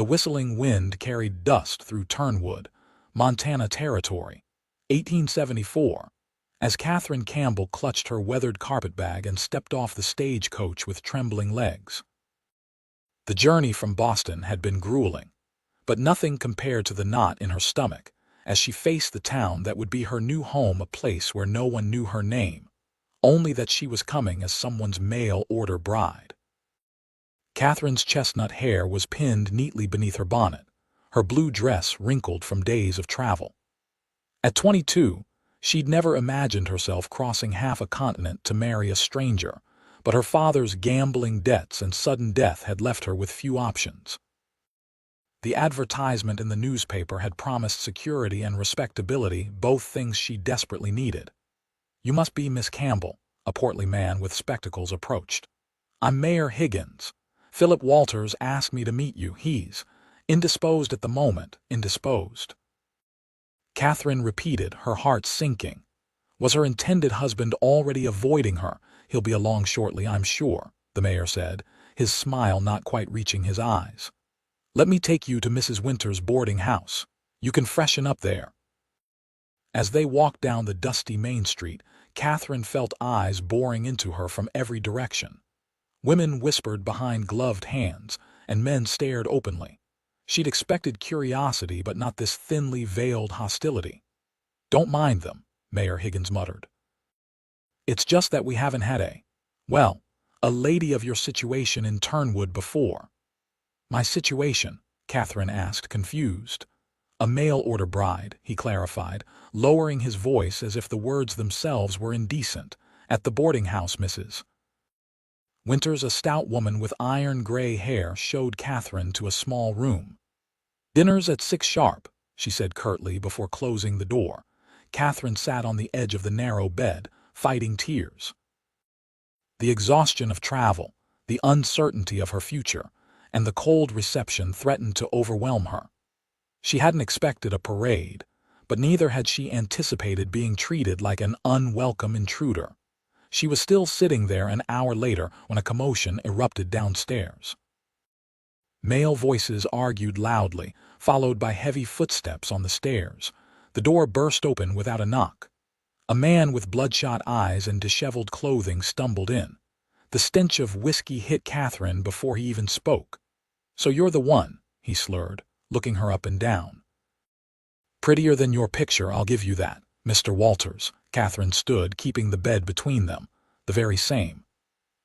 The whistling wind carried dust through Turnwood, Montana Territory, 1874, as Catherine Campbell clutched her weathered carpetbag and stepped off the stagecoach with trembling legs. The journey from Boston had been grueling, but nothing compared to the knot in her stomach as she faced the town that would be her new home, a place where no one knew her name, only that she was coming as someone's mail-order bride. Catherine's chestnut hair was pinned neatly beneath her bonnet, her blue dress wrinkled from days of travel. At 22, she'd never imagined herself crossing half a continent to marry a stranger, but her father's gambling debts and sudden death had left her with few options. The advertisement in the newspaper had promised security and respectability, both things she desperately needed. "You must be Miss Campbell," a portly man with spectacles approached. "I'm Mayor Higgins. Philip Walters asked me to meet you. He's indisposed at the moment, indisposed." Catherine repeated, her heart sinking. Was her intended husband already avoiding her? "He'll be along shortly, I'm sure," the mayor said, his smile not quite reaching his eyes. "Let me take you to Mrs. Winter's boarding house. You can freshen up there." As they walked down the dusty Main Street, Catherine felt eyes boring into her from every direction. Women whispered behind gloved hands, and men stared openly. She'd expected curiosity, but not this thinly veiled hostility. "Don't mind them," Mayor Higgins muttered. "It's just that we haven't had a lady of your situation in Turnwood before." "My situation?" Catherine asked, confused. "A mail-order bride," he clarified, lowering his voice as if the words themselves were indecent. "At the boarding house, Mrs. Winters." A stout woman with iron-gray hair showed Catherine to a small room. "Dinner's at 6 sharp," she said curtly before closing the door. Catherine sat on the edge of the narrow bed, fighting tears. The exhaustion of travel, the uncertainty of her future, and the cold reception threatened to overwhelm her. She hadn't expected a parade, but neither had she anticipated being treated like an unwelcome intruder. She was still sitting there an hour later when a commotion erupted downstairs. Male voices argued loudly, followed by heavy footsteps on the stairs. The door burst open without a knock. A man with bloodshot eyes and disheveled clothing stumbled in. The stench of whiskey hit Catherine before he even spoke. "So you're the one," he slurred, looking her up and down. "Prettier than your picture, I'll give you that, Mr. Walters." Catherine stood, keeping the bed between them. "The very same."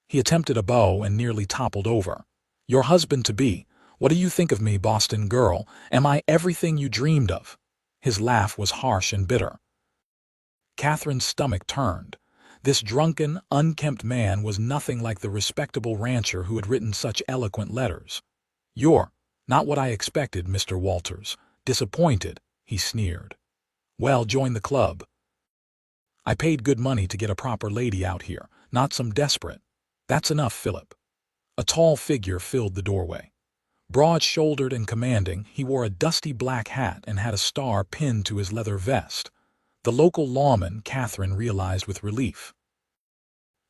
He attempted a bow and nearly toppled over. "Your husband-to-be. What do you think of me, Boston girl? Am I everything you dreamed of?" His laugh was harsh and bitter. Catherine's stomach turned. This drunken, unkempt man was nothing like the respectable rancher who had written such eloquent letters. "You're not what I expected, Mr. Walters. Disappointed," he sneered. "Well, join the club. I paid good money to get a proper lady out here, not some desperate." "That's enough, Philip." A tall figure filled the doorway. Broad-shouldered and commanding, he wore a dusty black hat and had a star pinned to his leather vest. The local lawman, Catherine realized with relief.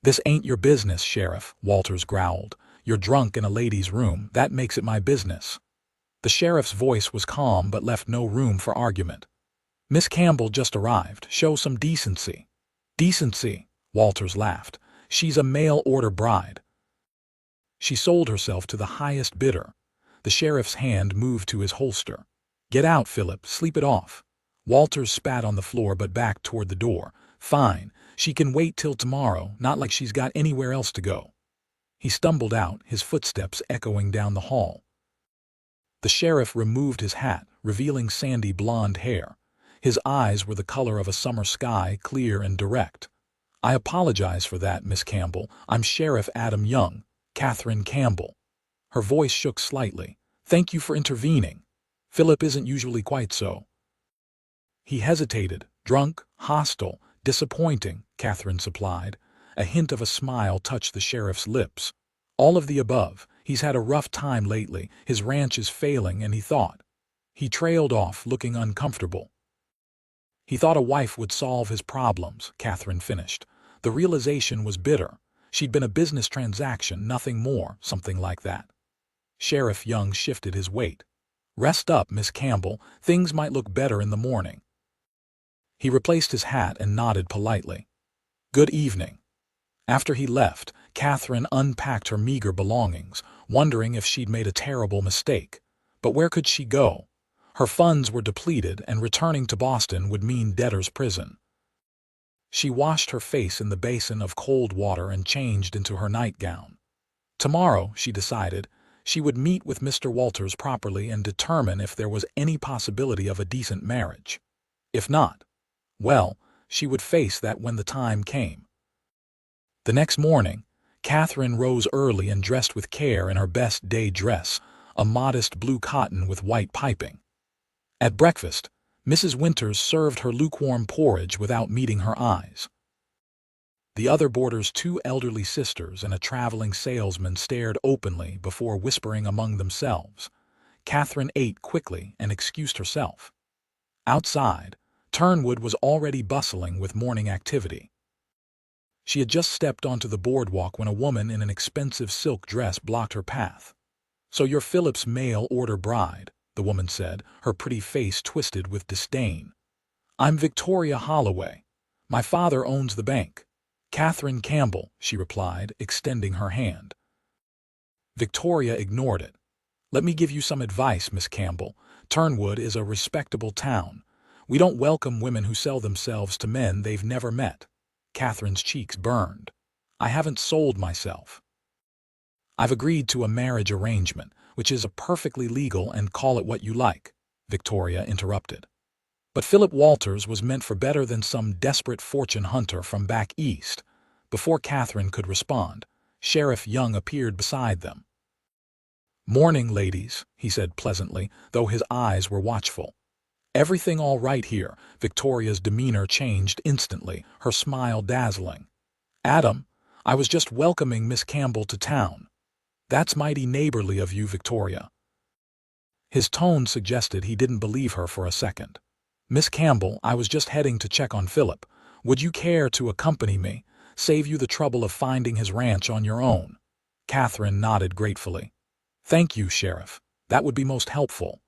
"This ain't your business, Sheriff," Walters growled. "You're drunk in a lady's room. That makes it my business." The sheriff's voice was calm but left no room for argument. "Miss Campbell just arrived. Show some decency." "Decency?" Walters laughed. "She's a mail-order bride. She sold herself to the highest bidder." The sheriff's hand moved to his holster. "Get out, Philip. Sleep it off." Walters spat on the floor but backed toward the door. "Fine. She can wait till tomorrow. Not like she's got anywhere else to go." He stumbled out, his footsteps echoing down the hall. The sheriff removed his hat, revealing sandy blonde hair. His eyes were the color of a summer sky, clear and direct. "I apologize for that, Miss Campbell. I'm Sheriff Adam Young, Catherine Campbell." Her voice shook slightly. "Thank you for intervening. Philip isn't usually quite so." He hesitated. "Drunk, hostile, disappointing," Catherine supplied. A hint of a smile touched the sheriff's lips. "All of the above. He's had a rough time lately. His ranch is failing, and he thought." He trailed off, looking uncomfortable. "He thought a wife would solve his problems," Catherine finished. The realization was bitter. She'd been a business transaction, nothing more, something like that. Sheriff Young shifted his weight. Rest up, Miss Campbell. Things might look better in the morning. He replaced his hat and nodded politely. Good evening. After he left, Catherine unpacked her meager belongings, wondering if she'd made a terrible mistake. But where could she go? Her funds were depleted, and returning to Boston would mean debtor's prison. She washed her face in the basin of cold water and changed into her nightgown. Tomorrow, she decided, she would meet with Mr. Walters properly and determine if there was any possibility of a decent marriage. If not, well, she would face that when the time came. The next morning, Catherine rose early and dressed with care in her best day dress, a modest blue cotton with white piping. At breakfast, Mrs. Winters served her lukewarm porridge without meeting her eyes. The other boarders' two elderly sisters and a traveling salesman stared openly before whispering among themselves. Catherine ate quickly and excused herself. Outside, Turnwood was already bustling with morning activity. She had just stepped onto the boardwalk when a woman in an expensive silk dress blocked her path. "So you're Philip's mail-order bride," the woman said, her pretty face twisted with disdain. "I'm Victoria Holloway. My father owns the bank." "Catherine Campbell," she replied, extending her hand. Victoria ignored it. "Let me give you some advice, Miss Campbell. Turnwood is a respectable town. We don't welcome women who sell themselves to men they've never met." Catherine's cheeks burned. "I haven't sold myself. I've agreed to a marriage arrangement, which is perfectly legal, and call it what you like," Victoria interrupted. But Philip Walters was meant for better than some desperate fortune hunter from back east. Before Catherine could respond, Sheriff Young appeared beside them. "Morning, ladies," he said pleasantly, though his eyes were watchful. "Everything all right here?" Victoria's demeanor changed instantly, her smile dazzling. "Adam, I was just welcoming Miss Campbell to town." "That's mighty neighborly of you, Victoria." His tone suggested he didn't believe her for a second. "Miss Campbell, I was just heading to check on Philip. Would you care to accompany me? Save you the trouble of finding his ranch on your own." Catherine nodded gratefully. "Thank you, Sheriff. That would be most helpful."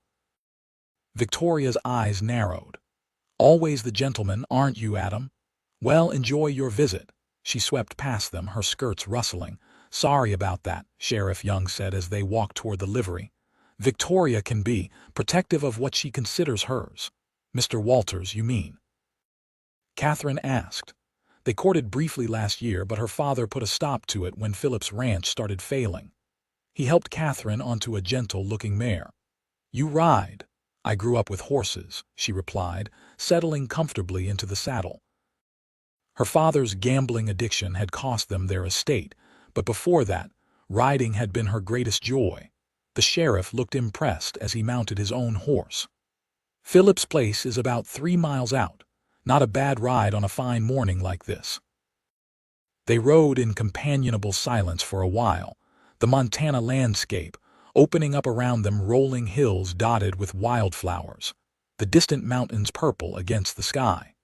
Victoria's eyes narrowed. "Always the gentleman, aren't you, Adam? Well, enjoy your visit." She swept past them, her skirts rustling. "Sorry about that," Sheriff Young said as they walked toward the livery. "Victoria can be protective of what she considers hers." "Mr. Walters, you mean?" Catherine asked. They courted briefly last year, but her father put a stop to it when Philip's ranch started failing. He helped Catherine onto a gentle-looking mare. "You ride?" "I grew up with horses," she replied, settling comfortably into the saddle. Her father's gambling addiction had cost them their estate, but before that, riding had been her greatest joy. The sheriff looked impressed as he mounted his own horse. "Philip's place is about 3 miles out. Not a bad ride on a fine morning like this." They rode in companionable silence for a while, the Montana landscape opening up around them, rolling hills dotted with wildflowers, the distant mountains purple against the sky.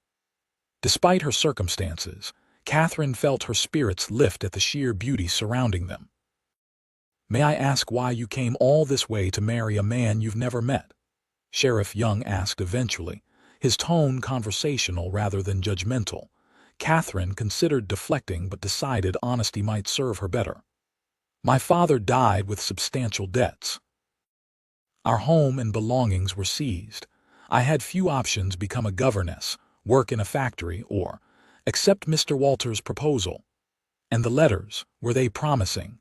Despite her circumstances, Catherine felt her spirits lift at the sheer beauty surrounding them. "May I ask why you came all this way to marry a man you've never met?" Sheriff Young asked eventually, his tone conversational rather than judgmental. Catherine considered deflecting but decided honesty might serve her better. "My father died with substantial debts. Our home and belongings were seized. I had few options: become a governess, work in a factory, or accept Mr. Walters' proposal." "And the letters, were they promising?"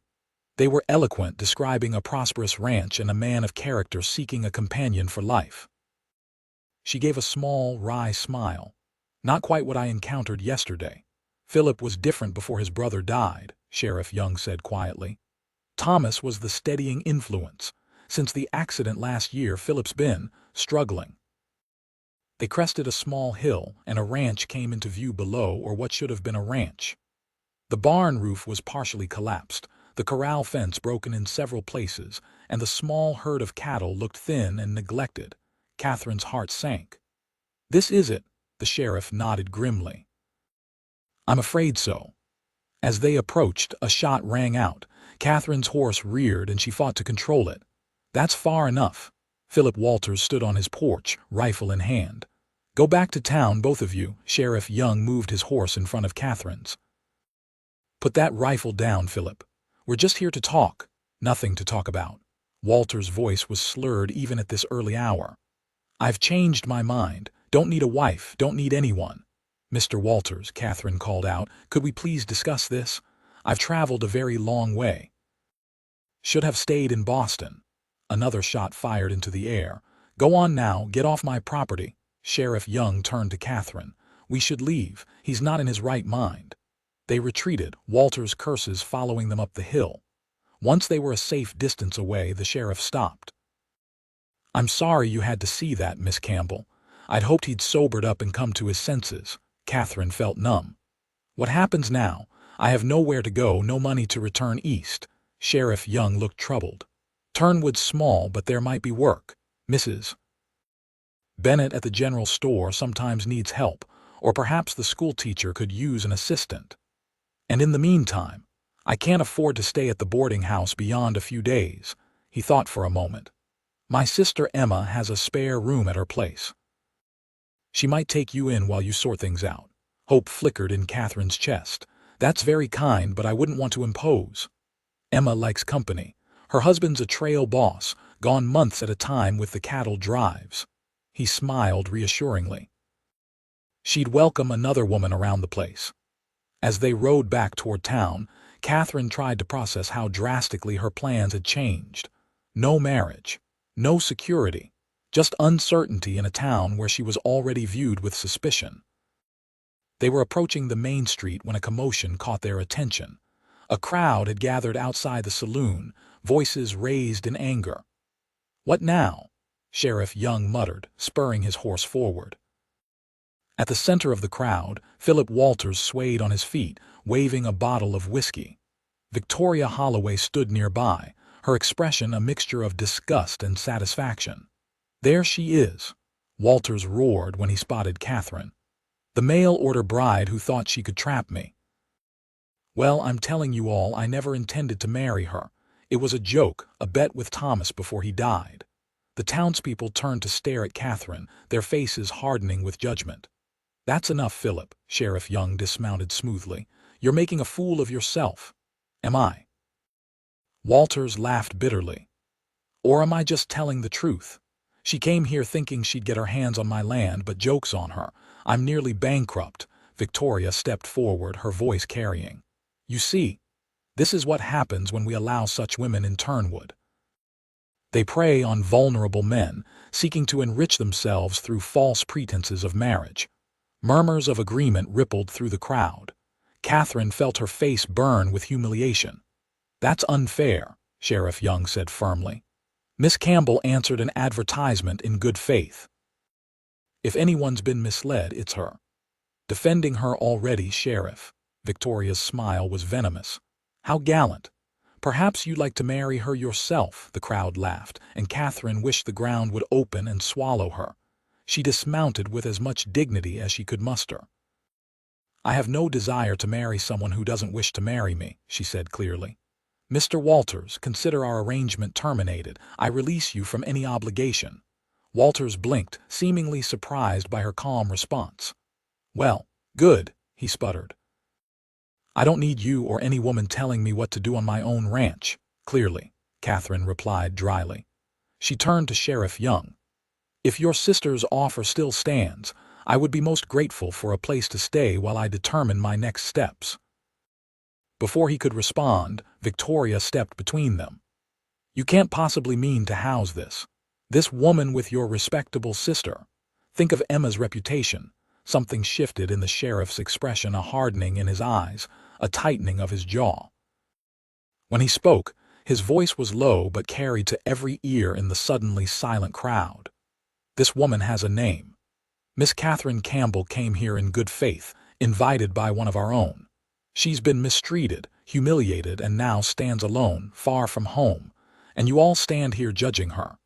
"They were eloquent, describing a prosperous ranch and a man of character seeking a companion for life." She gave a small, wry smile. "Not quite what I encountered yesterday. Philip was different before his brother died," Sheriff Young said quietly. "Thomas was the steadying influence. Since the accident last year, Philip's been struggling." They crested a small hill, and a ranch came into view below, or what should have been a ranch. The barn roof was partially collapsed, the corral fence broken in several places, and the small herd of cattle looked thin and neglected. Catherine's heart sank. "This is it," the sheriff nodded grimly. "I'm afraid so." As they approached, a shot rang out. Catherine's horse reared and she fought to control it. "That's far enough." Philip Walters stood on his porch, rifle in hand. "Go back to town, both of you." Sheriff Young moved his horse in front of Catherine's. "Put that rifle down, Philip. We're just here to talk." "Nothing to talk about." Walter's voice was slurred even at this early hour. "I've changed my mind. Don't need a wife, don't need anyone." "Mr. Walters," Catherine called out, "could we please discuss this? I've traveled a very long way. Should have stayed in Boston." Another shot fired into the air. "Go on now, get off my property." Sheriff Young turned to Catherine. "We should leave. He's not in his right mind." They retreated, Walter's curses following them up the hill. Once they were a safe distance away, the sheriff stopped. "I'm sorry you had to see that, Miss Campbell. I'd hoped he'd sobered up and come to his senses." Catherine felt numb. "What happens now? I have nowhere to go, no money to return east." Sheriff Young looked troubled. "Turnwood's small, but there might be work. Mrs. Bennett at the general store sometimes needs help, or perhaps the school teacher could use an assistant. And in the meantime, I can't afford to stay at the boarding house beyond a few days." He thought for a moment. "My sister Emma has a spare room at her place. She might take you in while you sort things out." Hope flickered in Catherine's chest. "That's very kind, but I wouldn't want to impose. Emma likes company. Her husband's a trail boss, gone months at a time with the cattle drives." He smiled reassuringly. "She'd welcome another woman around the place." As they rode back toward town, Catherine tried to process how drastically her plans had changed. No marriage, no security, just uncertainty in a town where she was already viewed with suspicion. They were approaching the main street when a commotion caught their attention. A crowd had gathered outside the saloon, voices raised in anger. "What now?" Sheriff Young muttered, spurring his horse forward. At the center of the crowd, Philip Walters swayed on his feet, waving a bottle of whiskey. Victoria Holloway stood nearby, her expression a mixture of disgust and satisfaction. "There she is," Walters roared when he spotted Catherine. "The mail-order bride who thought she could trap me. Well, I'm telling you all, I never intended to marry her. It was a joke, a bet with Thomas before he died." The townspeople turned to stare at Catherine, their faces hardening with judgment. "That's enough, Philip," Sheriff Young dismounted smoothly. "You're making a fool of yourself." "Am I?" Walters laughed bitterly. "Or am I just telling the truth? She came here thinking she'd get her hands on my land, but joke's on her. I'm nearly bankrupt." Victoria stepped forward, her voice carrying. "You see, this is what happens when we allow such women in Turnwood. They prey on vulnerable men, seeking to enrich themselves through false pretenses of marriage." Murmurs of agreement rippled through the crowd. Catherine felt her face burn with humiliation. "That's unfair," Sheriff Young said firmly. "Miss Campbell answered an advertisement in good faith. If anyone's been misled, it's her." "Defending her already, Sheriff." Victoria's smile was venomous. "How gallant. Perhaps you'd like to marry her yourself." The crowd laughed, and Catherine wished the ground would open and swallow her. She dismounted with as much dignity as she could muster. "I have no desire to marry someone who doesn't wish to marry me," she said clearly. "Mr. Walters, consider our arrangement terminated. I release you from any obligation." Walters blinked, seemingly surprised by her calm response. "Well, good," he sputtered. "I don't need you or any woman telling me what to do on my own ranch." "Clearly," Catherine replied dryly. She turned to Sheriff Young. "If your sister's offer still stands, I would be most grateful for a place to stay while I determine my next steps." Before he could respond, Victoria stepped between them. "You can't possibly mean to house this woman with your respectable sister. Think of Emma's reputation." Something shifted in the sheriff's expression, a hardening in his eyes, a tightening of his jaw. When he spoke, his voice was low but carried to every ear in the suddenly silent crowd. "This woman has a name. Miss Catherine Campbell came here in good faith, invited by one of our own. She's been mistreated, humiliated, and now stands alone, far from home, and you all stand here judging her."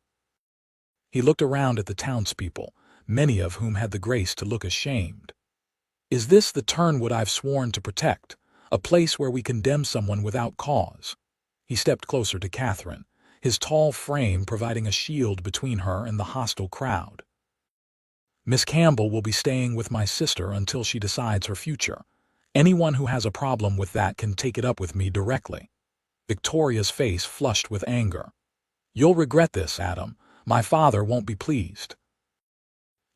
He looked around at the townspeople, many of whom had the grace to look ashamed. "Is this the Turnwood I've sworn to protect, a place where we condemn someone without cause?" He stepped closer to Catherine, his tall frame providing a shield between her and the hostile crowd. "Miss Campbell will be staying with my sister until she decides her future. Anyone who has a problem with that can take it up with me directly." Victoria's face flushed with anger. "You'll regret this, Adam. My father won't be pleased."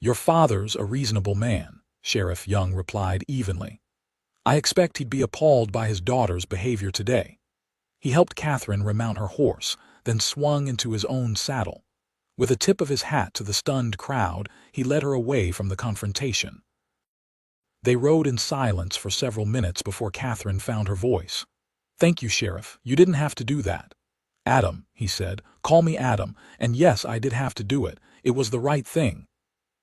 "Your father's a reasonable man," Sheriff Young replied evenly. "I expect he'd be appalled by his daughter's behavior today." He helped Catherine remount her horse, then swung into his own saddle. With a tip of his hat to the stunned crowd, he led her away from the confrontation. They rode in silence for several minutes before Catherine found her voice. "Thank you, Sheriff. You didn't have to do that." "Adam," he said. "Call me Adam. And yes, I did have to do it. It was the right thing."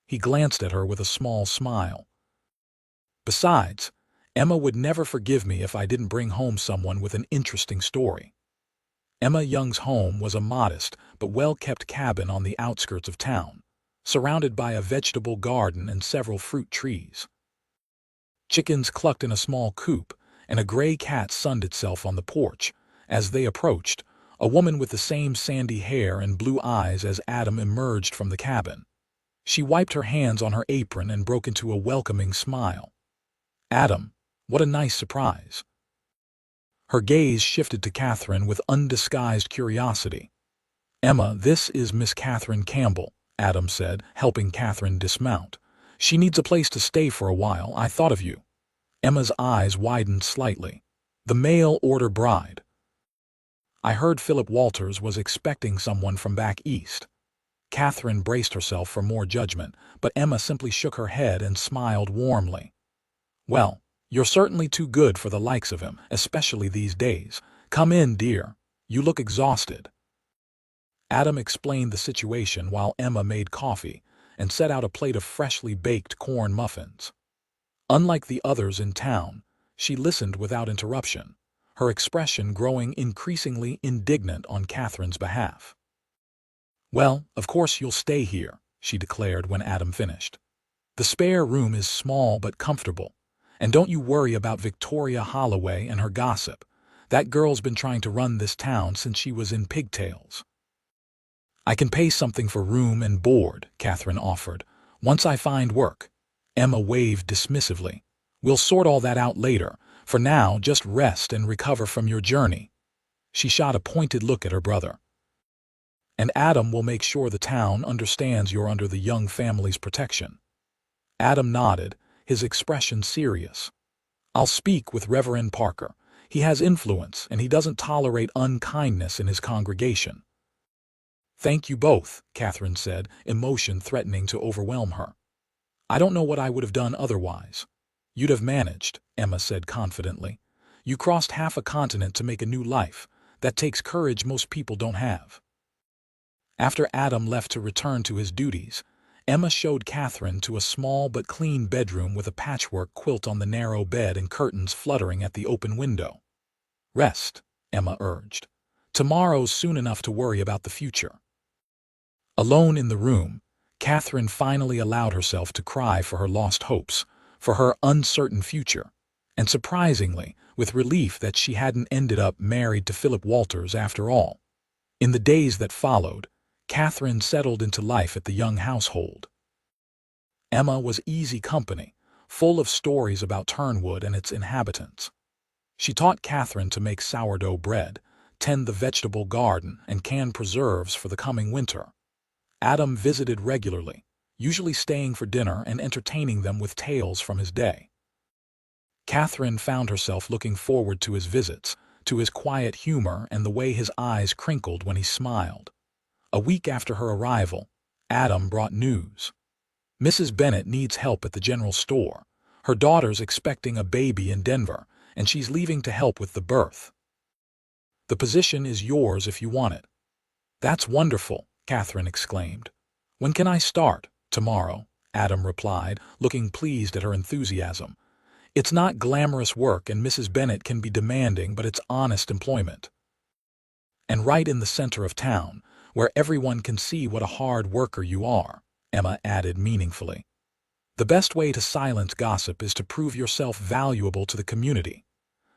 He glanced at her with a small smile. "Besides, Emma would never forgive me if I didn't bring home someone with an interesting story." Emma Young's home was a modest but well-kept cabin on the outskirts of town, surrounded by a vegetable garden and several fruit trees. Chickens clucked in a small coop, and a gray cat sunned itself on the porch. As they approached, a woman with the same sandy hair and blue eyes as Adam emerged from the cabin. She wiped her hands on her apron and broke into a welcoming smile. "Adam, what a nice surprise." Her gaze shifted to Catherine with undisguised curiosity. "Emma, this is Miss Catherine Campbell," Adam said, helping Catherine dismount. "She needs a place to stay for a while. I thought of you." Emma's eyes widened slightly. "The mail-order bride." "I heard Philip Walters was expecting someone from back east." Catherine braced herself for more judgment, but Emma simply shook her head and smiled warmly. "Well, you're certainly too good for the likes of him, especially these days. Come in, dear. You look exhausted." Adam explained the situation while Emma made coffee and set out a plate of freshly baked corn muffins. Unlike the others in town, she listened without interruption, her expression growing increasingly indignant on Catherine's behalf. "Well, of course you'll stay here," she declared when Adam finished. "The spare room is small but comfortable. And don't you worry about Victoria Holloway and her gossip. That girl's been trying to run this town since she was in pigtails." "I can pay something for room and board," Catherine offered, "once I find work." Emma waved dismissively. "We'll sort all that out later. For now, just rest and recover from your journey." She shot a pointed look at her brother. "And Adam will make sure the town understands you're under the Young family's protection." Adam nodded, his expression serious. "I'll speak with Reverend Parker. He has influence, and he doesn't tolerate unkindness in his congregation." "Thank you both," Catherine said, emotion threatening to overwhelm her. "I don't know what I would have done otherwise." "You'd have managed," Emma said confidently. "You crossed half a continent to make a new life. That takes courage most people don't have." After Adam left to return to his duties, Emma showed Catherine to a small but clean bedroom with a patchwork quilt on the narrow bed and curtains fluttering at the open window. "Rest," Emma urged. "Tomorrow's soon enough to worry about the future." Alone in the room, Catherine finally allowed herself to cry for her lost hopes, for her uncertain future, and surprisingly, with relief that she hadn't ended up married to Philip Walters after all. In the days that followed, Catherine settled into life at the Young household. Emma was easy company, full of stories about Turnwood and its inhabitants. She taught Catherine to make sourdough bread, tend the vegetable garden, and can preserves for the coming winter. Adam visited regularly, usually staying for dinner and entertaining them with tales from his day. Catherine found herself looking forward to his visits, to his quiet humor and the way his eyes crinkled when he smiled. A week after her arrival, Adam brought news. "Mrs. Bennett needs help at the general store. Her daughter's expecting a baby in Denver, and she's leaving to help with the birth. The position is yours if you want it." "That's wonderful," Catherine exclaimed. "When can I start?" "Tomorrow," Adam replied, looking pleased at her enthusiasm. "It's not glamorous work and Mrs. Bennett can be demanding, but it's honest employment. And right in the center of town, where everyone can see what a hard worker you are," Emma added meaningfully. "The best way to silence gossip is to prove yourself valuable to the community.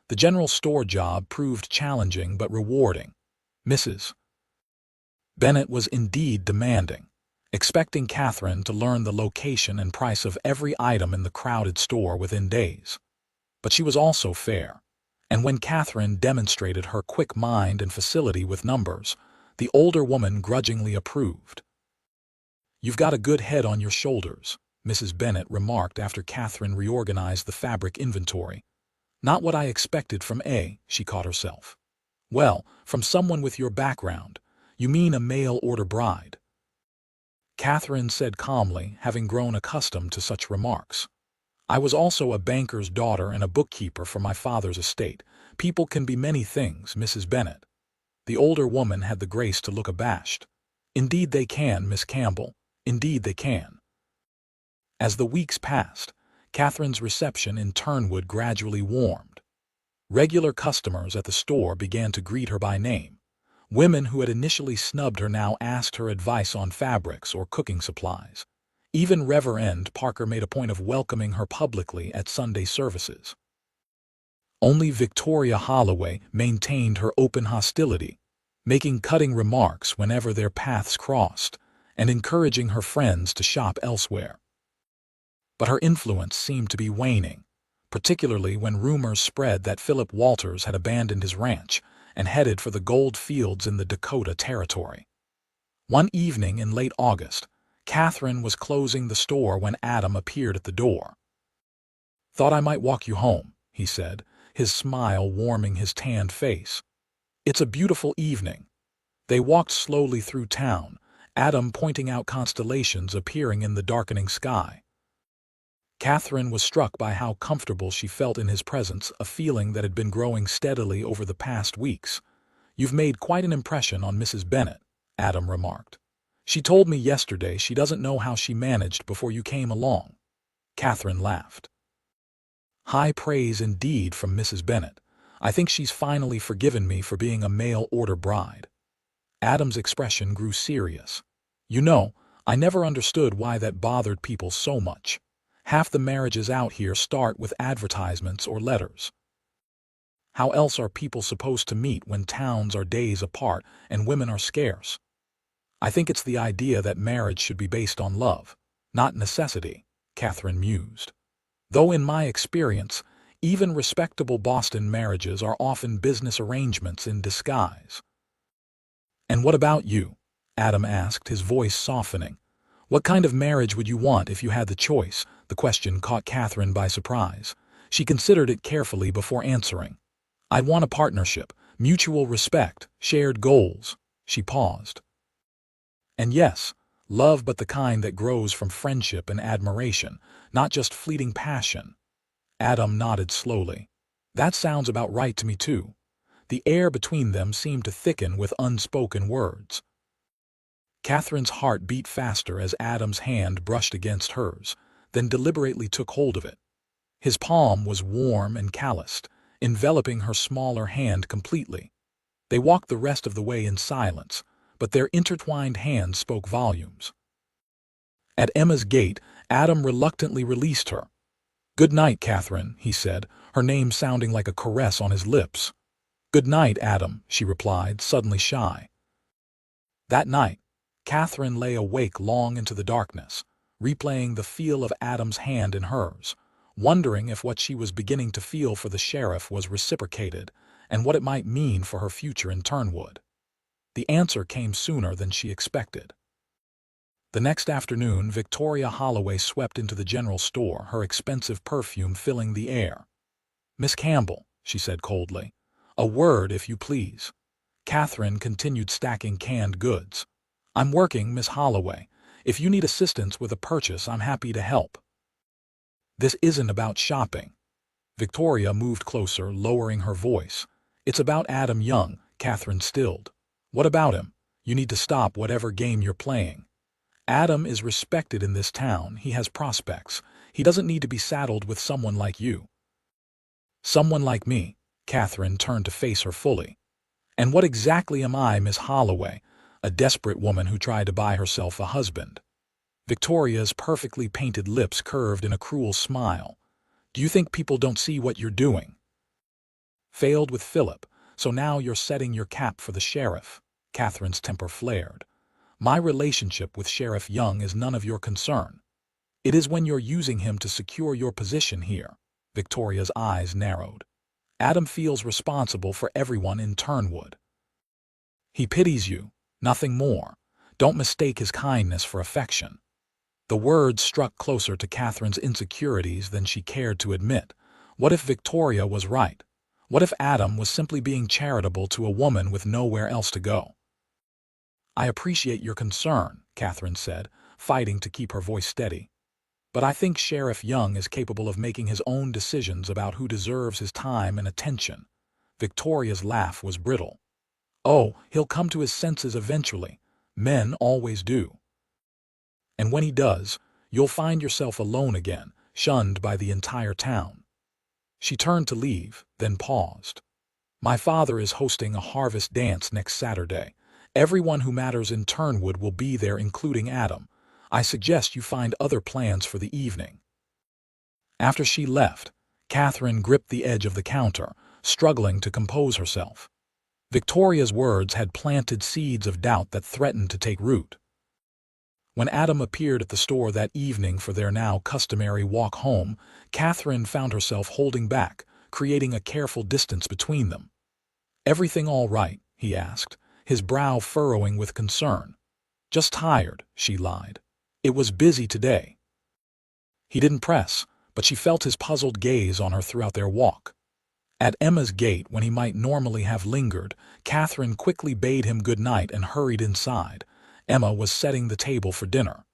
The general store job proved challenging but rewarding. Mrs. Bennett was indeed demanding, expecting Catherine to learn the location and price of every item in the crowded store within days. But she was also fair, and when Catherine demonstrated her quick mind and facility with numbers, the older woman grudgingly approved. "You've got a good head on your shoulders," Mrs. Bennett remarked after Catherine reorganized the fabric inventory. "Not what I expected from she caught herself. "Well, from someone with your background. You mean a mail-order bride?" Catherine said calmly, having grown accustomed to such remarks. "I was also a banker's daughter and a bookkeeper for my father's estate. People can be many things, Mrs. Bennett." The older woman had the grace to look abashed. "Indeed they can, Miss Campbell. Indeed they can." As the weeks passed, Catherine's reception in Turnwood gradually warmed. Regular customers at the store began to greet her by name. Women who had initially snubbed her now asked her advice on fabrics or cooking supplies. Even Reverend Parker made a point of welcoming her publicly at Sunday services. Only Victoria Holloway maintained her open hostility, making cutting remarks whenever their paths crossed, and encouraging her friends to shop elsewhere. But her influence seemed to be waning, particularly when rumors spread that Philip Walters had abandoned his ranch and headed for the gold fields in the Dakota Territory. One evening in late August, Catherine was closing the store when Adam appeared at the door. "Thought I might walk you home," he said, his smile warming his tanned face. "It's a beautiful evening." They walked slowly through town, Adam pointing out constellations appearing in the darkening sky. Catherine was struck by how comfortable she felt in his presence, a feeling that had been growing steadily over the past weeks. "You've made quite an impression on Mrs. Bennett," Adam remarked. "She told me yesterday she doesn't know how she managed before you came along." Catherine laughed. "High praise indeed from Mrs. Bennett. I think she's finally forgiven me for being a mail-order bride." Adam's expression grew serious. "You know, I never understood why that bothered people so much. Half the marriages out here start with advertisements or letters. How else are people supposed to meet when towns are days apart and women are scarce? I think it's the idea that marriage should be based on love, not necessity," Catherine mused. "Though in my experience, even respectable Boston marriages are often business arrangements in disguise." "And what about you?" Adam asked, his voice softening. "What kind of marriage would you want if you had the choice?" The question caught Catherine by surprise. She considered it carefully before answering. "I'd want a partnership, mutual respect, shared goals." She paused. "And yes, love, but the kind that grows from friendship and admiration, not just fleeting passion." Adam nodded slowly. "That sounds about right to me too." The air between them seemed to thicken with unspoken words. Catherine's heart beat faster as Adam's hand brushed against hers, then deliberately took hold of it. His palm was warm and calloused, enveloping her smaller hand completely. They walked the rest of the way in silence, but their intertwined hands spoke volumes. At Emma's gate, Adam reluctantly released her. "Good night, Catherine," he said, her name sounding like a caress on his lips. "Good night, Adam," she replied, suddenly shy. That night, Catherine lay awake long into the darkness, replaying the feel of Adam's hand in hers, wondering if what she was beginning to feel for the sheriff was reciprocated and what it might mean for her future in Turnwood. The answer came sooner than she expected. The next afternoon, Victoria Holloway swept into the general store, her expensive perfume filling the air. "Miss Campbell," she said coldly, "a word, if you please." Catherine continued stacking canned goods. "I'm working, Miss Holloway. If you need assistance with a purchase, I'm happy to help." "This isn't about shopping." Victoria moved closer, lowering her voice. "It's about Adam Young," Catherine stilled. "What about him? You need to stop whatever game you're playing. Adam is respected in this town. He has prospects. He doesn't need to be saddled with someone like you." "Someone like me?" Catherine turned to face her fully. "And what exactly am I, Miss Holloway? A desperate woman who tried to buy herself a husband?" Victoria's perfectly painted lips curved in a cruel smile. "Do you think people don't see what you're doing? Failed with Philip, so now you're setting your cap for the sheriff." Catherine's temper flared. My relationship with Sheriff Young is none of your concern. It is when you're using him to secure your position here. Victoria's eyes narrowed. Adam feels responsible for everyone in Turnwood. He pities you, nothing more. Don't mistake his kindness for affection. The words struck closer to Catherine's insecurities than she cared to admit. What if Victoria was right? What if Adam was simply being charitable to a woman with nowhere else to go? I appreciate your concern, Catherine said, fighting to keep her voice steady. But I think Sheriff Young is capable of making his own decisions about who deserves his time and attention. Victoria's laugh was brittle. Oh, he'll come to his senses eventually. Men always do. And when he does, you'll find yourself alone again, shunned by the entire town. She turned to leave, then paused. My father is hosting a harvest dance next Saturday. Everyone who matters in Turnwood will be there, including Adam. I suggest you find other plans for the evening. After she left, Catherine gripped the edge of the counter, struggling to compose herself. Victoria's words had planted seeds of doubt that threatened to take root. When Adam appeared at the store that evening for their now customary walk home, Catherine found herself holding back, creating a careful distance between them. "Everything all right?" he asked, his brow furrowing with concern. "Just tired," she lied. "It was busy today." He didn't press, but she felt his puzzled gaze on her throughout their walk. At Emma's gate, when he might normally have lingered, Catherine quickly bade him good night and hurried inside. Emma was setting the table for dinner.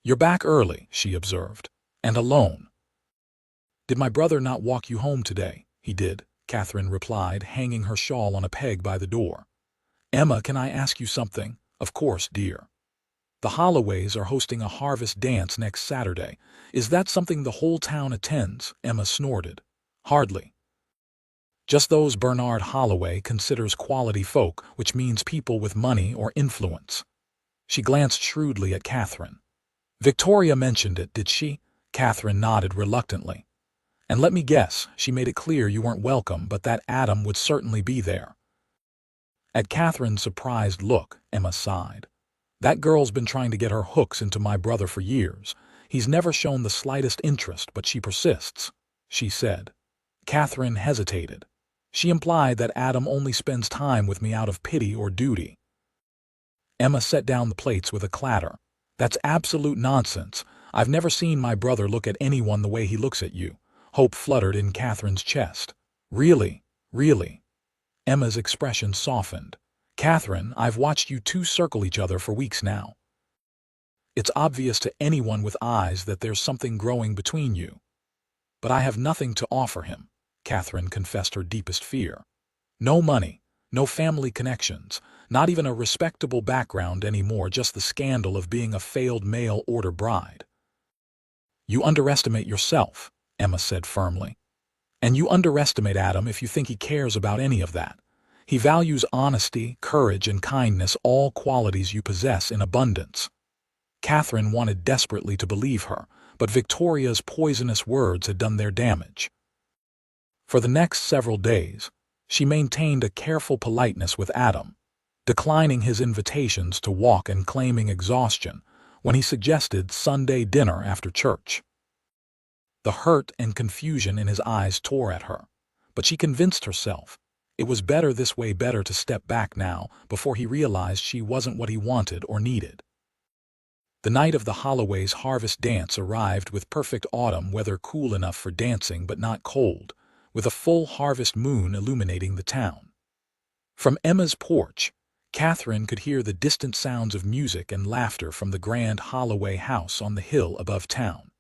"You're back early," she observed, "and alone." "Did my brother not walk you home today?" "He did," Catherine replied, hanging her shawl on a peg by the door. "Emma, can I ask you something?" "Of course, dear." "The Holloways are hosting a harvest dance next Saturday. Is that something the whole town attends?" Emma snorted. "Hardly. Just those Bernard Holloway considers quality folk, which means people with money or influence." She glanced shrewdly at Catherine. "Victoria mentioned it, did she?" Catherine nodded reluctantly. "And let me guess, she made it clear you weren't welcome, but that Adam would certainly be there." At Catherine's surprised look, Emma sighed. "That girl's been trying to get her hooks into my brother for years. He's never shown the slightest interest, but she persists," she said. Catherine hesitated. "She implied that Adam only spends time with me out of pity or duty." Emma set down the plates with a clatter. "That's absolute nonsense. I've never seen my brother look at anyone the way he looks at you." Hope fluttered in Catherine's chest. "Really? Really?" Emma's expression softened. "Catherine, I've watched you two circle each other for weeks now. It's obvious to anyone with eyes that there's something growing between you." "But I have nothing to offer him," Catherine confessed her deepest fear. "No money, no family connections, not even a respectable background anymore, just the scandal of being a failed mail-order bride." "You underestimate yourself," Emma said firmly. "And you underestimate Adam if you think he cares about any of that. He values honesty, courage, and kindness, all qualities you possess in abundance." Catherine wanted desperately to believe her, but Victoria's poisonous words had done their damage. For the next several days, she maintained a careful politeness with Adam, declining his invitations to walk and claiming exhaustion when he suggested Sunday dinner after church. The hurt and confusion in his eyes tore at her, but she convinced herself it was better this way, better to step back now before he realized she wasn't what he wanted or needed. The night of the Holloways' harvest dance arrived with perfect autumn weather, cool enough for dancing but not cold, with a full harvest moon illuminating the town. From Emma's porch, Catherine could hear the distant sounds of music and laughter from the grand Holloway house on the hill above town.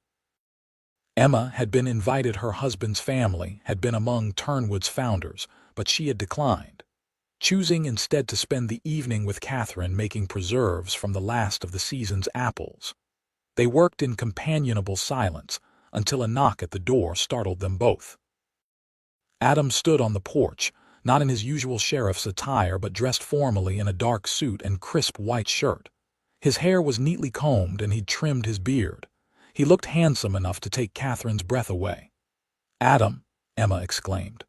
Emma had been invited. Her husband's family had been among Turnwood's founders, but she had declined, choosing instead to spend the evening with Catherine making preserves from the last of the season's apples. They worked in companionable silence until a knock at the door startled them both. Adam stood on the porch, not in his usual sheriff's attire but dressed formally in a dark suit and crisp white shirt. His hair was neatly combed and he'd trimmed his beard. He looked handsome enough to take Catherine's breath away. "Adam," Emma exclaimed.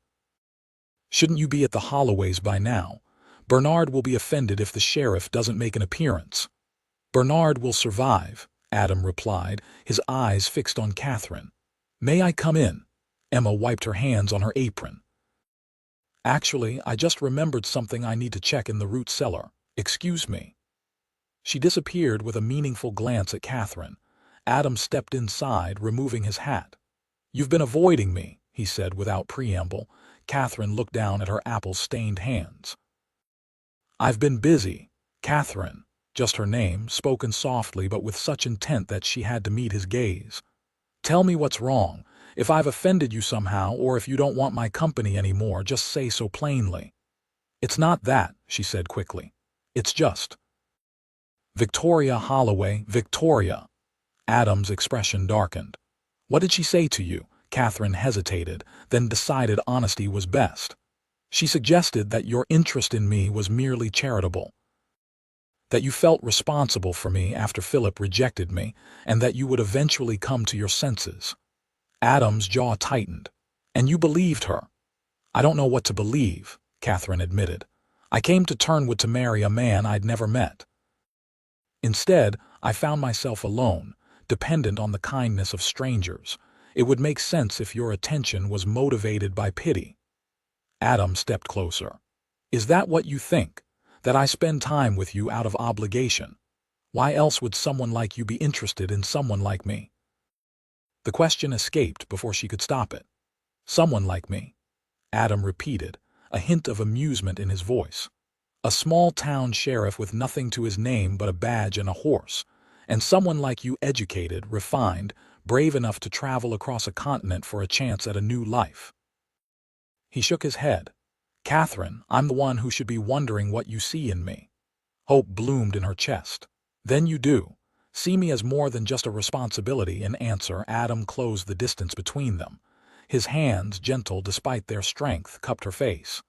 "Shouldn't you be at the Holloways by now?" Bernard will be offended if the sheriff doesn't make an appearance. Bernard will survive, Adam replied, his eyes fixed on Catherine. May I come in? Emma wiped her hands on her apron. Actually, I just remembered something I need to check in the root cellar. Excuse me. She disappeared with a meaningful glance at Catherine. Adam stepped inside, removing his hat. You've been avoiding me, he said without preamble. Catherine looked down at her apple-stained hands. I've been busy. Catherine, just her name, spoken softly but with such intent that she had to meet his gaze. Tell me what's wrong. If I've offended you somehow, or if you don't want my company anymore, just say so plainly. It's not that, she said quickly. It's just. Victoria Holloway, Victoria. Adam's expression darkened. What did she say to you? Catherine hesitated, then decided honesty was best. She suggested that your interest in me was merely charitable. That you felt responsible for me after Philip rejected me, and that you would eventually come to your senses. Adam's jaw tightened. And you believed her. I don't know what to believe, Catherine admitted. I came to Turnwood to marry a man I'd never met. Instead, I found myself alone, dependent on the kindness of strangers. It would make sense if your attention was motivated by pity. Adam stepped closer. Is that what you think? That I spend time with you out of obligation? Why else would someone like you be interested in someone like me? The question escaped before she could stop it. Someone like me, Adam repeated, a hint of amusement in his voice. A small-town sheriff with nothing to his name but a badge and a horse, and someone like you, educated, refined, brave enough to travel across a continent for a chance at a new life. He shook his head. Catherine, I'm the one who should be wondering what you see in me. Hope bloomed in her chest. Then you do. See me as more than just a responsibility. In answer, Adam closed the distance between them. His hands, gentle despite their strength, cupped her face.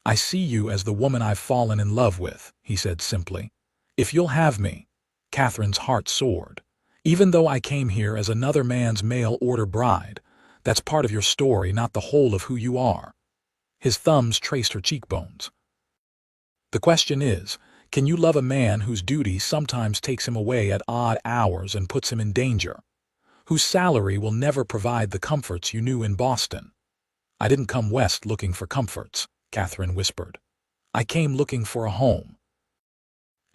I see you as the woman I've fallen in love with, he said simply. If you'll have me. Catherine's heart soared. Even though I came here as another man's mail-order bride, that's part of your story, not the whole of who you are. His thumbs traced her cheekbones. The question is, can you love a man whose duty sometimes takes him away at odd hours and puts him in danger? Whose salary will never provide the comforts you knew in Boston? I didn't come west looking for comforts, Catherine whispered. I came looking for a home.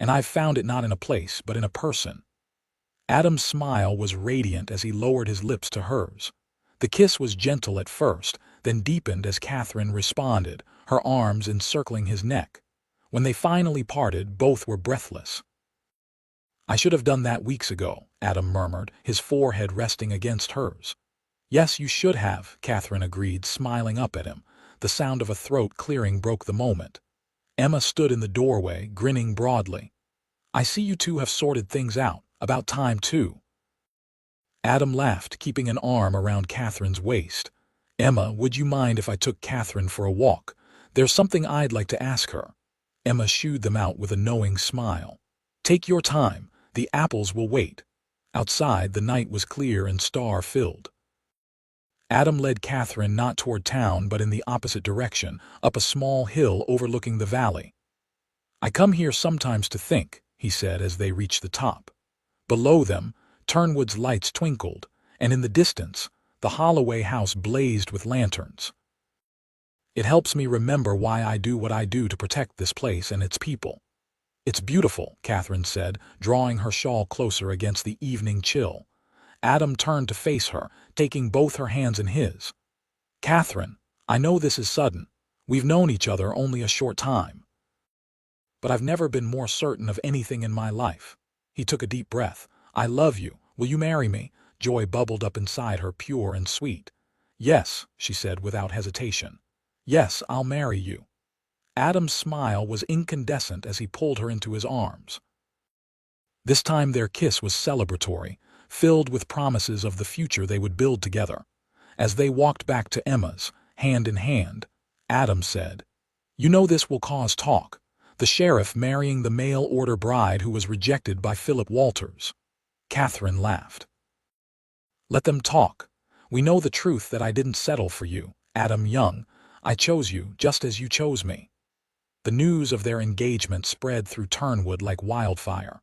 And I've found it not in a place, but in a person. Adam's smile was radiant as he lowered his lips to hers. The kiss was gentle at first, then deepened as Catherine responded, her arms encircling his neck. When they finally parted, both were breathless. I should have done that weeks ago, Adam murmured, his forehead resting against hers. Yes, you should have, Catherine agreed, smiling up at him. The sound of a throat clearing broke the moment. Emma stood in the doorway, grinning broadly. I see you two have sorted things out. About time, too. Adam laughed, keeping an arm around Catherine's waist. Emma, would you mind if I took Catherine for a walk? There's something I'd like to ask her. Emma shooed them out with a knowing smile. Take your time. The apples will wait. Outside, the night was clear and star-filled. Adam led Catherine not toward town but in the opposite direction, up a small hill overlooking the valley. I come here sometimes to think, he said as they reached the top. Below them, Turnwood's lights twinkled, and in the distance, the Holloway house blazed with lanterns. It helps me remember why I do what I do to protect this place and its people. It's beautiful, Catherine said, drawing her shawl closer against the evening chill. Adam turned to face her, taking both her hands in his. Catherine, I know this is sudden. We've known each other only a short time. But I've never been more certain of anything in my life. He took a deep breath. I love you. Will you marry me? Joy bubbled up inside her, pure and sweet. Yes, she said without hesitation. Yes, I'll marry you. Adam's smile was incandescent as he pulled her into his arms. This time their kiss was celebratory, filled with promises of the future they would build together. As they walked back to Emma's, hand in hand, Adam said, You know this will cause talk. The sheriff marrying the mail-order bride who was rejected by Philip Walters. Catherine laughed. Let them talk. We know the truth that I didn't settle for you, Adam Young. I chose you just as you chose me. The news of their engagement spread through Turnwood like wildfire.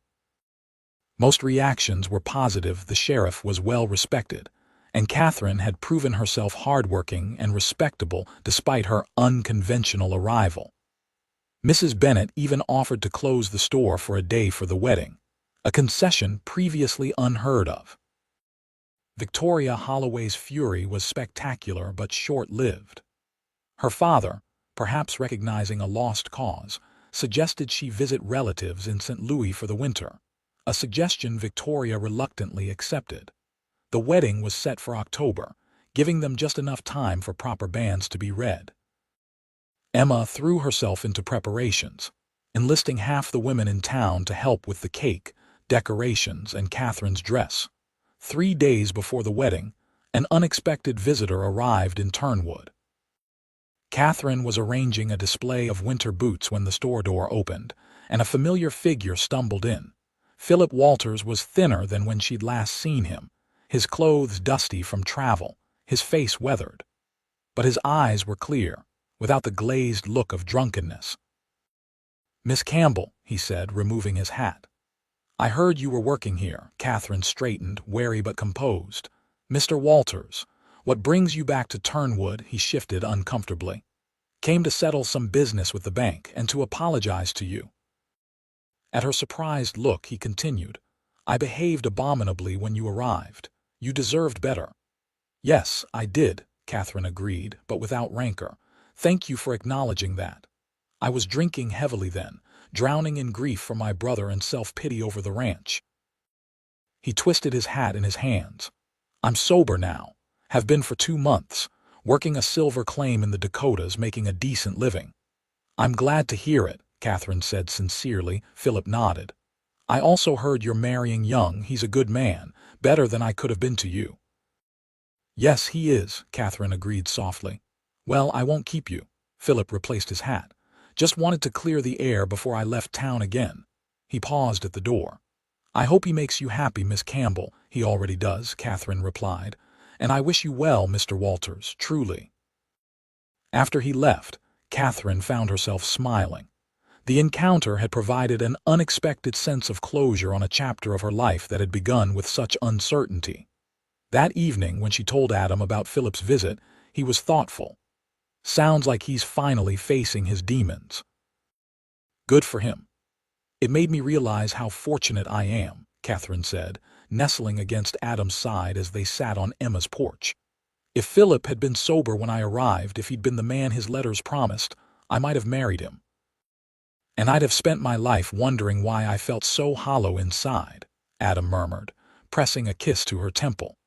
Most reactions were positive. The sheriff was well respected, and Catherine had proven herself hardworking and respectable despite her unconventional arrival. Mrs. Bennet even offered to close the store for a day for the wedding, a concession previously unheard of. Victoria Holloway's fury was spectacular but short-lived. Her father, perhaps recognizing a lost cause, suggested she visit relatives in St. Louis for the winter, a suggestion Victoria reluctantly accepted. The wedding was set for October, giving them just enough time for proper banns to be read. Emma threw herself into preparations, enlisting half the women in town to help with the cake, decorations, and Catherine's dress. 3 days before the wedding, an unexpected visitor arrived in Turnwood. Catherine was arranging a display of winter boots when the store door opened, and a familiar figure stumbled in. Philip Walters was thinner than when she'd last seen him, his clothes dusty from travel, his face weathered. But his eyes were clear, without the glazed look of drunkenness. "Miss Campbell," he said, removing his hat. "I heard you were working here." Catherine straightened, wary but composed. "Mr. Walters, what brings you back to Turnwood?" He shifted uncomfortably. "Came to settle some business with the bank and to apologize to you." At her surprised look, he continued, "I behaved abominably when you arrived. You deserved better." "Yes, I did," Catherine agreed, but without rancor. "Thank you for acknowledging that. I was drinking heavily then, drowning in grief for my brother and self-pity over the ranch." He twisted his hat in his hands. "I'm sober now, have been for 2 months, working a silver claim in the Dakotas, making a decent living." "I'm glad to hear it," Catherine said sincerely. Philip nodded. "I also heard you're marrying Young. He's a good man, better than I could have been to you." "Yes, he is," Catherine agreed softly. "Well, I won't keep you." Philip replaced his hat. "Just wanted to clear the air before I left town again." He paused at the door. "I hope he makes you happy, Miss Campbell." "He already does," Catherine replied. "And I wish you well, Mr. Walters, truly." After he left, Catherine found herself smiling. The encounter had provided an unexpected sense of closure on a chapter of her life that had begun with such uncertainty. That evening, when she told Adam about Philip's visit, he was thoughtful. "Sounds like he's finally facing his demons." "Good for him." "It made me realize how fortunate I am," Catherine said, nestling against Adam's side as they sat on Emma's porch. "If Philip had been sober when I arrived, if he'd been the man his letters promised, I might have married him. And I'd have spent my life wondering why I felt so hollow inside," Adam murmured, pressing a kiss to her temple.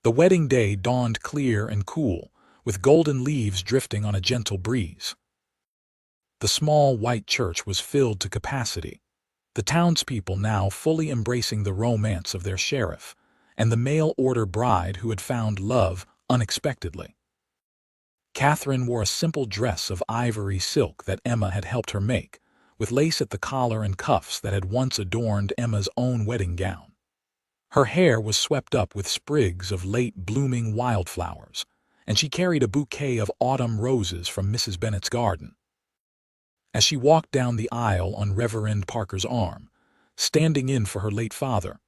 The wedding day dawned clear and cool, with golden leaves drifting on a gentle breeze. The small white church was filled to capacity, the townspeople now fully embracing the romance of their sheriff, and the mail-order bride who had found love unexpectedly. Catherine wore a simple dress of ivory silk that Emma had helped her make, with lace at the collar and cuffs that had once adorned Emma's own wedding gown. Her hair was swept up with sprigs of late-blooming wildflowers, and she carried a bouquet of autumn roses from Mrs. Bennet's garden. As she walked down the aisle on Reverend Parker's arm, standing in for her late father,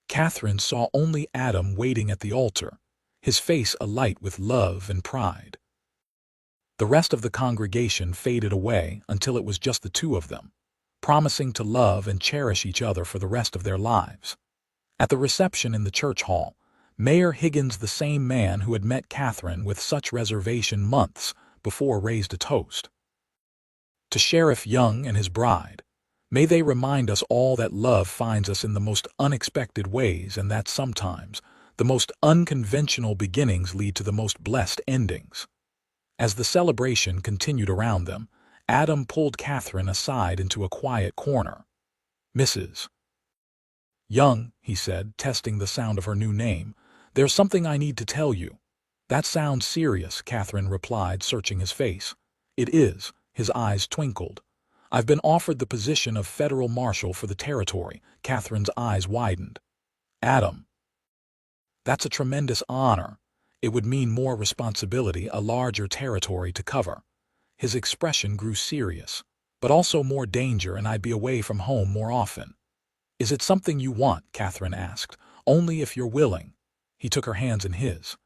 Catherine saw only Adam waiting at the altar, his face alight with love and pride. The rest of the congregation faded away until it was just the two of them, promising to love and cherish each other for the rest of their lives. At the reception in the church hall, Mayor Higgins, the same man who had met Catherine with such reservation months before, raised a toast. "To Sheriff Young and his bride, may they remind us all that love finds us in the most unexpected ways, and that sometimes the most unconventional beginnings lead to the most blessed endings." As the celebration continued around them, Adam pulled Catherine aside into a quiet corner. "Mrs. Young," he said, testing the sound of her new name, "there's something I need to tell you." "That sounds serious," Catherine replied, searching his face. "It is." His eyes twinkled. "I've been offered the position of federal marshal for the territory." Catherine's eyes widened. "Adam, that's a tremendous honor. It would mean more responsibility, a larger territory to cover." His expression grew serious. but also more danger, and I'd be away from home more often. Is it something you want? Catherine asked. Only if you're willing. He took her hands in his.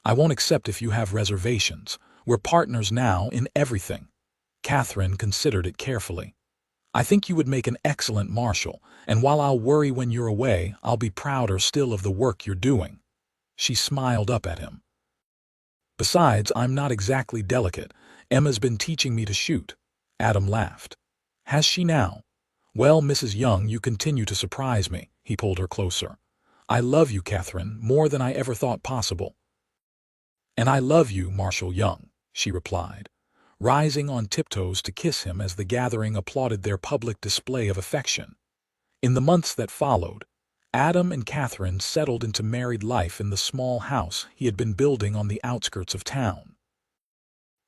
I won't accept if you have reservations. We're partners now in everything. Catherine considered it carefully. I think you would make an excellent marshal, and while I'll worry when you're away, I'll be prouder still of the work you're doing. She smiled up at him. Besides, I'm not exactly delicate. Emma's been teaching me to shoot. Adam laughed. Has she now? Well, Mrs. Young, you continue to surprise me. He pulled her closer. I love you, Catherine, more than I ever thought possible. And I love you, Marshal Young, she replied, rising on tiptoes to kiss him as the gathering applauded their public display of affection. In the months that followed, Adam and Catherine settled into married life in the small house he had been building on the outskirts of town.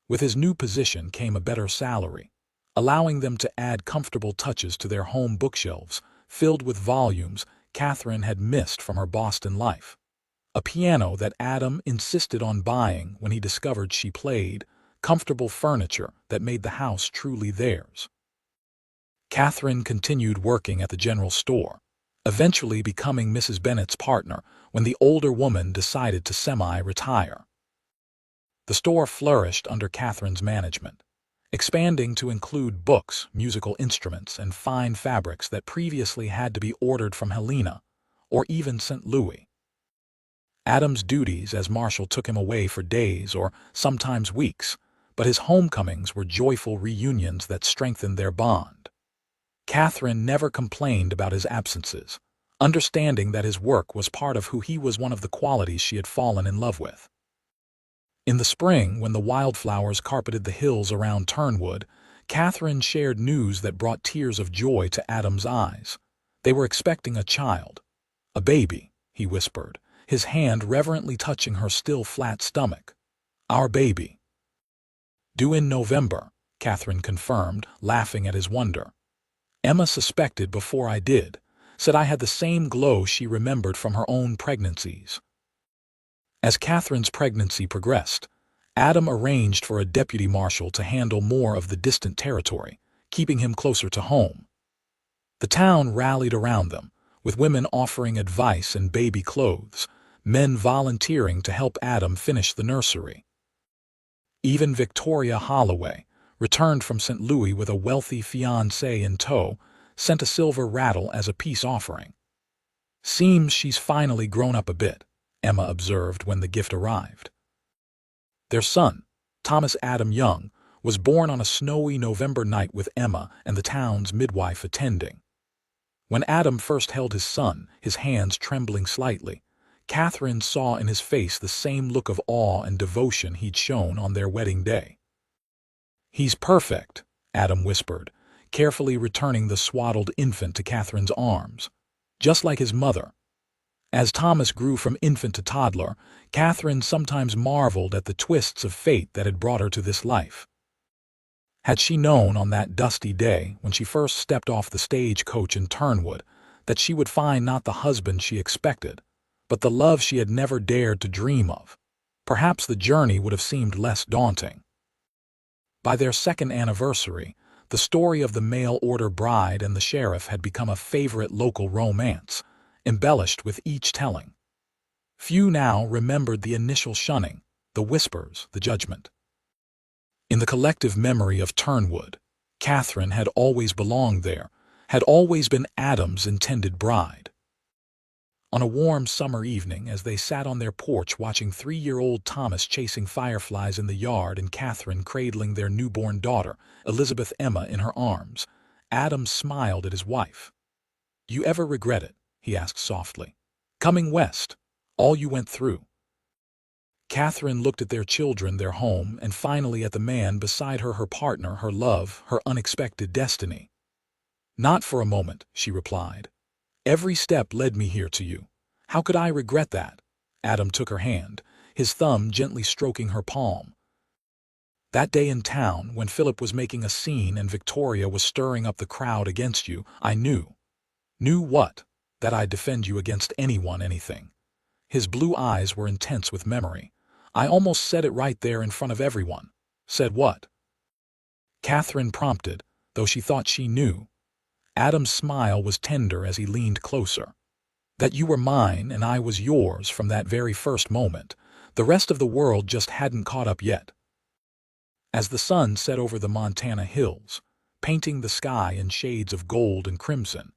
With his new position came a better salary, allowing them to add comfortable touches to their home bookshelves, filled with volumes Catherine had missed from her Boston life. A piano that Adam insisted on buying when he discovered she played, comfortable furniture that made the house truly theirs. Catherine continued working at the general store, eventually becoming Mrs. Bennett's partner when the older woman decided to semi-retire. The store flourished under Catherine's management, expanding to include books, musical instruments, and fine fabrics that previously had to be ordered from Helena or even St. Louis. Adam's duties as marshal took him away for days or sometimes weeks, but his homecomings were joyful reunions that strengthened their bond. Catherine never complained about his absences, understanding that his work was part of who he was, one of the qualities she had fallen in love with. In the spring, when the wildflowers carpeted the hills around Turnwood, Catherine shared news that brought tears of joy to Adam's eyes. They were expecting a child. A baby, he whispered, his hand reverently touching her still flat stomach. Our baby. Due in November, Catherine confirmed, laughing at his wonder. Emma suspected before I did, said I had the same glow she remembered from her own pregnancies. As Catherine's pregnancy progressed, Adam arranged for a deputy marshal to handle more of the distant territory, keeping him closer to home. The town rallied around them, with women offering advice and baby clothes, men volunteering to help Adam finish the nursery. Even Victoria Holloway, returned from St. Louis with a wealthy fiancé in tow, sent a silver rattle as a peace offering. Seems she's finally grown up a bit, Emma observed when the gift arrived. Their son, Thomas Adam Young, was born on a snowy November night with Emma and the town's midwife attending. When Adam first held his son, his hands trembling slightly, Catherine saw in his face the same look of awe and devotion he'd shown on their wedding day. He's perfect, Adam whispered, carefully returning the swaddled infant to Catherine's arms, just like his mother. As Thomas grew from infant to toddler, Catherine sometimes marveled at the twists of fate that had brought her to this life. Had she known on that dusty day when she first stepped off the stagecoach in Turnwood that she would find not the husband she expected, but the love she had never dared to dream of, perhaps the journey would have seemed less daunting. By their second anniversary, the story of the mail-order bride and the sheriff had become a favorite local romance, embellished with each telling. Few now remembered the initial shunning, the whispers, the judgment. In the collective memory of Turnwood, Catherine had always belonged there, had always been Adam's intended bride. On a warm summer evening, as they sat on their porch watching 3-year-old Thomas chasing fireflies in the yard and Catherine cradling their newborn daughter, Elizabeth Emma, in her arms, Adam smiled at his wife. "Do you ever regret it?" he asked softly. "Coming west, all you went through?" Catherine looked at their children, their home, and finally at the man beside her, her partner, her love, her unexpected destiny. "Not for a moment," she replied. "Every step led me here to you. How could I regret that?" Adam took her hand, his thumb gently stroking her palm. "That day in town, when Philip was making a scene and Victoria was stirring up the crowd against you, I knew." "Knew what?" "That I'd defend you against anyone, anything." His blue eyes were intense with memory. "I almost said it right there in front of everyone." "Said what?" Catherine prompted, though she thought she knew. Adam's smile was tender as he leaned closer. That you were mine and I was yours from that very first moment. The rest of the world just hadn't caught up yet. As the sun set over the Montana hills, painting the sky in shades of gold and crimson,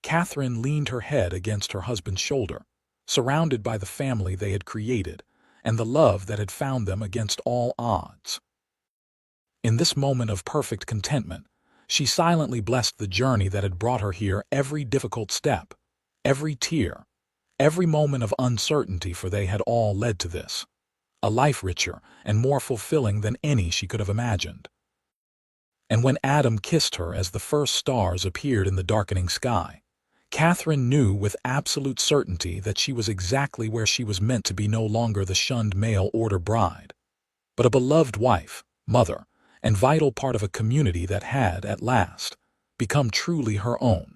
Catherine leaned her head against her husband's shoulder, surrounded by the family they had created and the love that had found them against all odds. In this moment of perfect contentment, she silently blessed the journey that had brought her here, every difficult step, every tear, every moment of uncertainty, for they had all led to this, a life richer and more fulfilling than any she could have imagined. And when Adam kissed her as the first stars appeared in the darkening sky, Catherine knew with absolute certainty that she was exactly where she was meant to be, no longer the shunned mail-order bride, but a beloved wife, mother, and vital part of a community that had, at last, become truly her own.